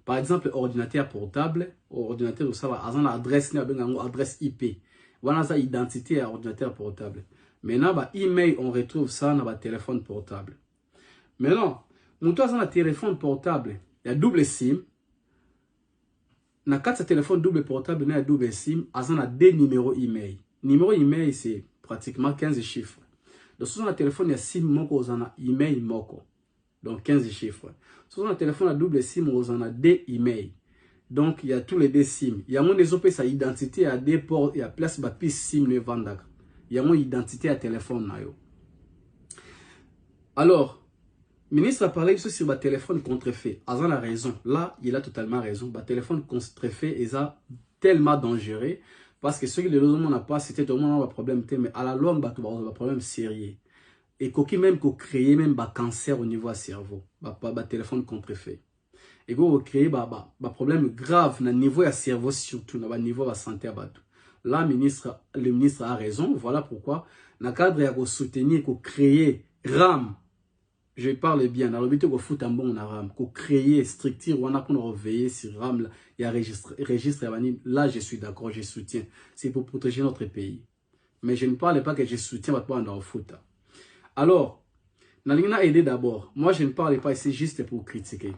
Par exemple, ordinateur portable, ordinateur, ça va, adresse IP. Voilà ça, identité à ordinateur portable. Maintenant, bah, email, on retrouve ça dans le téléphone portable. Maintenant, nous avons un téléphone portable, il y a double SIM. Dans le téléphone double portable, il y a double SIM, il y a deux numéros email. Numéro email, c'est pratiquement 15 chiffres. Donc, sur le téléphone, il y a SIM, il y a email, donc 15 chiffres. Sur le téléphone, il y a double SIM, il y a deux emails. Donc, il y a tous les deux SIM. Il y a mon sa identité à deux ports, il y a place de piste SIM le vendak. Il y a mon identité à téléphone. Alors, le ministre a parlé sur le téléphone contrefait. Il a raison. Là, il a totalement raison. Le téléphone contrefait est tellement dangereux parce que ceux qui le n'ont pas, c'était tout le monde un problème. Mais à la longue, il y a un problème sérieux. Et qu'il même créer même un cancer au niveau du cerveau. Le téléphone contrefait. Et qu'on créer un problème grave au niveau du cerveau, surtout au niveau de la santé. Là, le ministre a raison. Voilà pourquoi, dans le cadre de soutenir, de créer RAM, je parle bien, dans le but de foot un bon RAM, de créer structure, on a qu'on veiller sur RAM, il y a registre, là je suis d'accord, je soutiens. C'est pour protéger notre pays. Mais je ne parle pas que je soutiens dans le foot. Alors, Nalina aidé d'abord. Moi, je ne parle pas ici juste pour critiquer.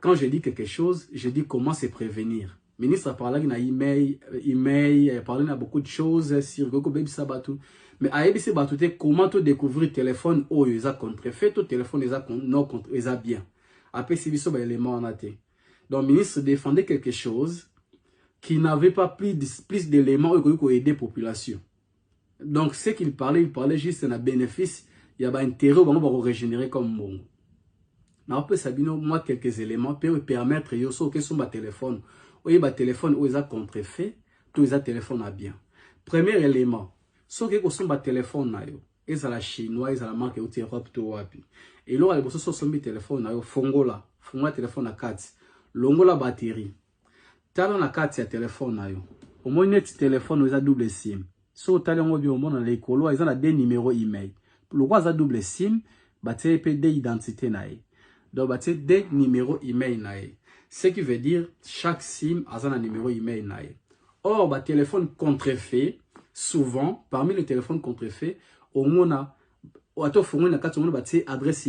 Quand je dis quelque chose, je dis comment se prévenir. Le ministre a parlé d'un email, il a parlé de beaucoup de choses sur Gogo Baby Sabatu. Mais à ABC Batouté, comment tu découvrir le téléphone où il a contrefait, ton téléphone il a bien. Après, c'est un élément en athée. Donc, le ministre défendait quelque chose qui n'avait pas plus d'éléments pour aider la population. Donc, ce qu'il parlait juste d'un bénéfice, il y a un intérêt pour régénérer comme monde. On peut Sabino, moi, quelques éléments pour permettre que son téléphone, ou il téléphone où il a contrefait, tout il a téléphone à bien. Premier élément, ce que son téléphone ils ont la chinois, ils ont la marque ou Europe to wapi. Et là, il y a son téléphone fongola téléphone à 4, longola batterie. Talon à 4 téléphone au moins net téléphone ils ont double SIM. So talon au monde les colo, ils ont des numéros email. Le roi a double SIM, batterie PD identité donc batterie des numéros email ce qui veut dire chaque SIM a un numéro email or bah téléphone contrefait souvent parmi les téléphones contrefaits au moins adresse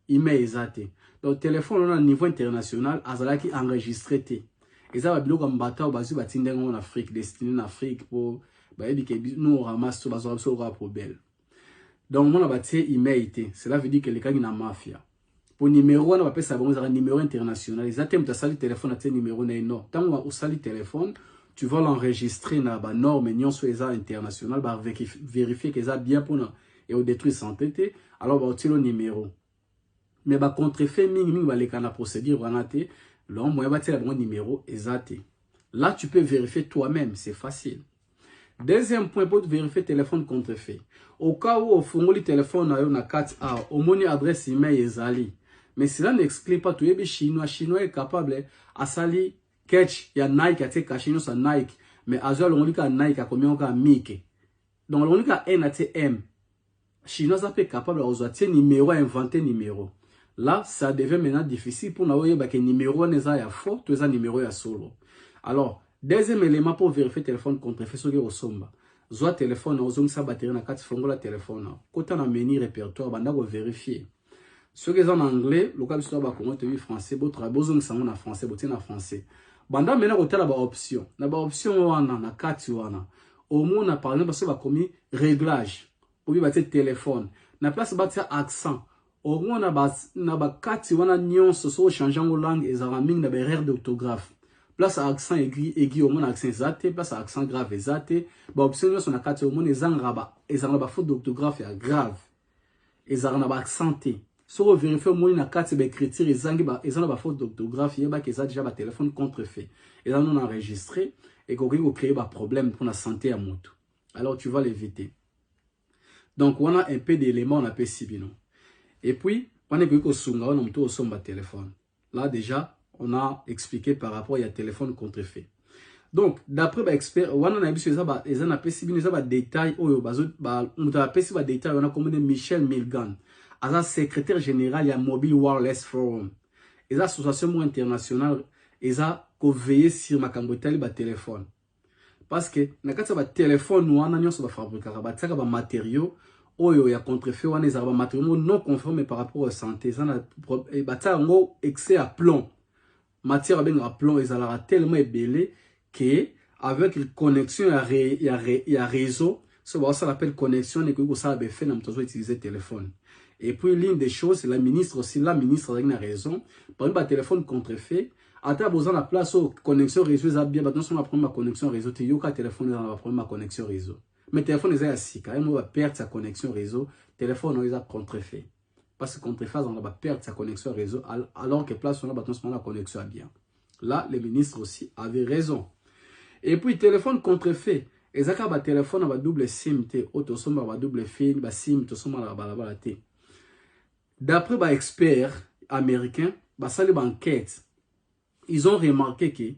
email zate donc téléphone au niveau international azalaki enregistré et ça va bien comme bata bazu batinde en Afrique destiné en Afrique pour bah nous ramasse tout bazo pour belle. Donc mon abaté email cela veut dire que les cas na mafia pour numéro on va passer un numéro international ils attendent ta salle téléphone à numéro non tant on salle téléphone tu vas l'enregistrer dans la norme nion sur les international bah vérifier que ça bien pour nous et au détruire santé alors bah tu le numéro mais bah contrefait mingi bah les cas la procédure vanate l'homme moi bah le bon numéro exact là tu peux vérifier toi-même c'est facile. Deuxième point pour vérifier téléphone contrefait. Au cas où au fond le téléphone na 4A, au moni adresse email ezali. Mais cela n'exclut pas tout le chinois est capable à sali catch ya Nike a te caché sa Nike mais azol on dit que Nike a combien on Mickey. Donc on dit que N a te M. Chinois ça peut capable aux autres numéro inventer numéro. Là ça devient maintenant difficile pour nous que numéro n'est pas faux, tout ça numéro ya solo. Alors deuxième élément pour vérifier téléphone contrefait ce que au somba. Soit téléphone aux sa batterie na 4 fongo la téléphone. Quand on a menu répertoire banda ko vérifier. Ce qui est en anglais, le cas soit ba comment te français, votre besoin ça en français, botin en français. Banda mena ko tala ba option. Na ba option wana na 4 wana. Au moins na par exemple ça va comme réglage. Pour bi battre téléphone. Na place battre accent. Au moins na ba 4 wana nyonso so changer en langue et ça ramène na ba erreur d'orthographe. Place à accent aigu au moins accent zate, place à accent grave zate. Bah option sur la carte au moins les angraba, et ça n'a pas faute d'orthographe grave. Et ça n'a pas accenté. Si on vérifie au moins la carte d'écriture et ça n'a pas faute d'orthographe, il y a déjà un téléphone contrefait. Et là on a enregistré et qu'on a créé un problème pour la santé à moto. Alors tu vas l'éviter. Donc on a un peu d'éléments on a peu sibino. Et puis on a vu qu'on sunga on a tout au son téléphone. Là déjà on a expliqué par rapport à téléphone contrefait. Donc, d'après les experts, on a vu que les gens ont des détails, on a détails, on a comme Michel Milgan, secrétaire général de Mobile Wireless Forum. les associations internationales, ils ont veillé sur ma cambotali ba téléphone. Parce que, na kati ba téléphone, nous avons ba fabriquer ba matériaux, oyo ya contrefait, wana ils ont matériaux non conformes par rapport à la santé. Et ba ta ngo excès à plomb. Matière à plomb, ils ont tellement ébélé que, avec une connexion, il y a réseau, ça l'appelle connexion, et que ça a fait, nous avons utilisé le téléphone. Et puis, l'une des choses, la ministre a raison. Par exemple, le téléphone contrefait, à ta besoin de la place où connexion réseau, ça a bien, maintenant, si on a problème de connexion réseau, tu as un téléphone, on a problème de connexion réseau. Mais le téléphone, il est assis, quand même, on va perdre sa connexion réseau, le téléphone, on a contrefait. Parce que contre-phase, on va perdre sa connexion réseau, alors que place, on a maintenant, la connexion bien. Là, le ministre aussi avait raison. Et puis, téléphone contrefait. Et ça, quand téléphone a double SIM, autosoma a double film, SIM, autosoma la balabala. D'après les experts américains, ça les enquêtes, ils ont remarqué que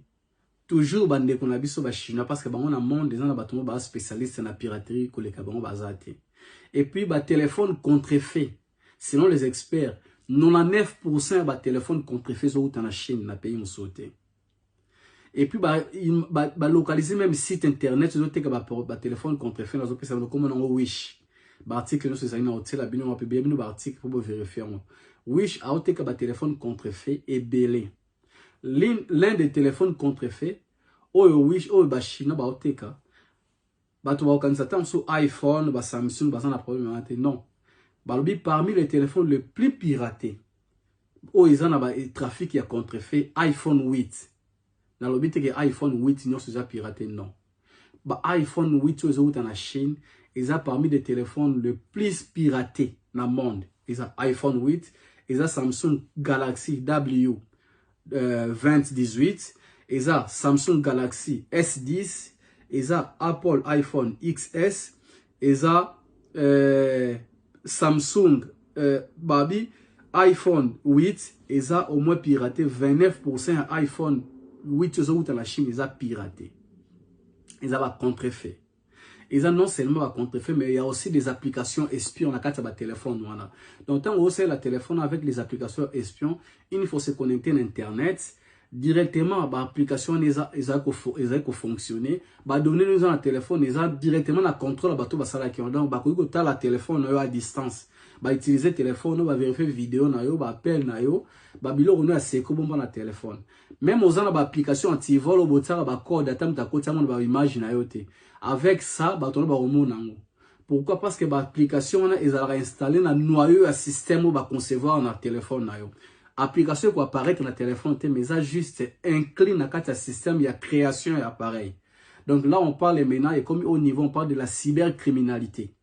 toujours bande qu'on a vu sur la Chine parce que on a monde des gens spécialistes en piraterie que les cabans basaté. Et puis téléphone contrefait. Selon les experts, 99% de téléphone contrefait sont dans la Chine, dans le pays où sauté. Et puis localiser même site internet, ils ont été que téléphone contrefait dans les comme on Wish. Article nous c'est un hôtel à bien on peut bien nous article pour vérifier. Wish a été que téléphone contrefait et belé. L'un des téléphones contrefaits, Wish, China, Baoteka, sur iPhone, Samsung, la problème, non. Parmi les téléphones les plus piratés, ils ont un trafic qui a contrefait iPhone 8. Dans le but que iPhone 8, ils sont piratés, non. iPhone 8, ils ont en Chine, ils ont parmi les téléphones les plus piratés dans le monde. Ils ont iPhone 8, ils ont Samsung Galaxy W. 2018, ils ont Samsung Galaxy S10, ils ont Apple iPhone XS, ils ont Samsung iPhone 8, ils ont au moins piraté 29% iPhone 8, ils ont dans la Chine, ils ont piraté. Ils ont contrefait. Ils ont non seulement contrefait, mais il y a aussi des applications espions dans le téléphone. Donc, quand on sait le téléphone avec les applications espions, il faut se connecter à Internet directement à l'application, ils ont fonctionné. Donner nous un téléphone, ils ont directement le contrôle de la qui ont donc, le téléphone à distance. Utiliser le téléphone, vérifier vidéo, appel, bilo on a seko bomba na téléphone. Même aux applications anti-vol, au code, image na yote. Avec ça, pourquoi? Parce que l'application est installée dans le noyau à système où concevoir dans le téléphone. L'application qui apparaît dans le téléphone, mais ça juste incline dans le système, il y a création et appareil. Donc là, on parle maintenant, et comme au niveau, on parle de la cybercriminalité.